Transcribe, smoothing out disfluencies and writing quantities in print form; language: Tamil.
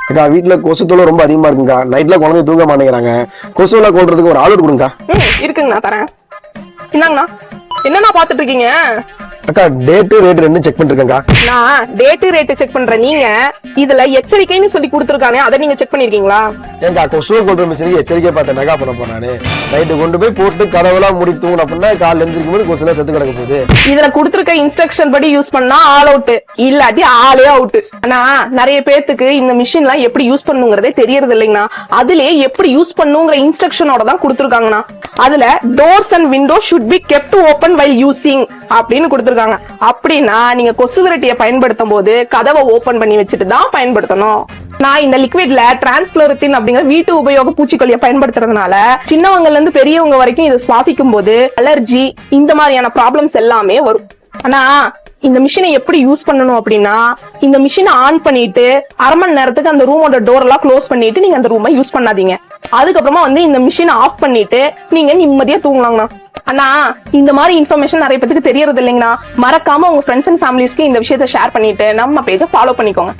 அக்கா வீட்டுல கொசு தொல்லை ரொம்ப அதிகமா இருக்குங்கக்கா. நைட்ல குழந்தை தூங்க மாட்டேங்கிறாங்க. கொசுவெல்லாம் கொல்றதுக்கு ஒரு ஆள் கொடுங்கக்கா. இருக்குங்கண்ணா தரேன். இந்தாங்கண்ணா. என்னண்ணா பாத்துட்டு இருக்கீங்க? அக்கா டேட்டு ரேட்டு ரெண்டும் செக் பண்ணிருக்கேன்க்கா. நான் டேட்டு ரேட்டு செக் பண்றேன். நீங்க இதுல எச்சரிக்கைன்னு சொல்லி கொடுத்துருக்கானே அதை நீங்க செக் பண்ணிருக்கீங்களா? ஏங்கா கொசுவை கொல்ற மிஷினுக்கு எச்சரிக்கை பார்த்தேன் நகா பண்ண போனானு. நைட்டு கொண்டு போய் போட்டு கதவெல்லாம் முடி தூங்கின அப்படின்னா காலைல எழுந்திருக்கும் போது கொசுல செத்து கிடக்க போகுது. இதுல கொடுத்துருக்க இன்ஸ்ட்ரக்ஷன் படி யூஸ் பண்ணா ஆல் அவுட், இல்லாட்டி ஆளே அவுட். ஆனா நிறைய பேத்துக்கு இந்த மிஷின் எல்லாம் எப்படி யூஸ் பண்ணுங்கிறதே தெரியறது இல்லைங்கண்ணா. அதுலயே எப்படி யூஸ் பண்ணுங்கிற இன்ஸ்ட்ரக்ஷனோட தான் கொடுத்துருக்காங்கண்ணா. அதுல doors and window should be kept open while using அப்படின்னு கொடுத்துருக்காங்க. அப்படின்னா நீங்க கொசு விரட்டியை பயன்படுத்தும் போது கதவை ஓபன் பண்ணி வச்சுட்டு தான் பயன்படுத்தணும். நான் இந்த லிக்விட்ல டிரான்ஸ்புளோரித்தின் அப்படிங்கிற வீட்டு உபயோக பூச்சிக்கொல்லியை பயன்படுத்துறதுனால சின்னவங்கல இருந்து பெரியவங்க வரைக்கும் இதை சுவாசிக்கும் போது அலர்ஜி இந்த மாதிரியான ப்ராப்ளம்ஸ் எல்லாமே வரும். ஆனா இந்த மிஷினை எப்படி யூஸ் பண்ணணும் அப்படின்னா, இந்த மிஷினை ஆன் பண்ணிட்டு அரை மணி நேரத்துக்கு அந்த ரூமோட டோர் எல்லாம் க்ளோஸ் பண்ணிட்டு நீங்க அந்த ரூமை யூஸ் பண்ணாதீங்க. அதுக்கப்புறமா இந்த மிஷினை ஆஃப் பண்ணிட்டு நீங்க நிம்மதியா தூங்கலாங்கண்ணா. அண்ணா இந்த மாதிரி இன்ஃபர்மேஷன் நிறைய பேருக்கு தெரியறது இல்லைங்கண்ணா. மறக்காம உங்க ஃப்ரெண்ட்ஸ் அண்ட் ஃபேமிலிஸ்க்கு இந்த விஷயத்தை ஷேர் பண்ணிட்டு நம்ம பேஜை ஃபாலோ பண்ணிக்கோங்க.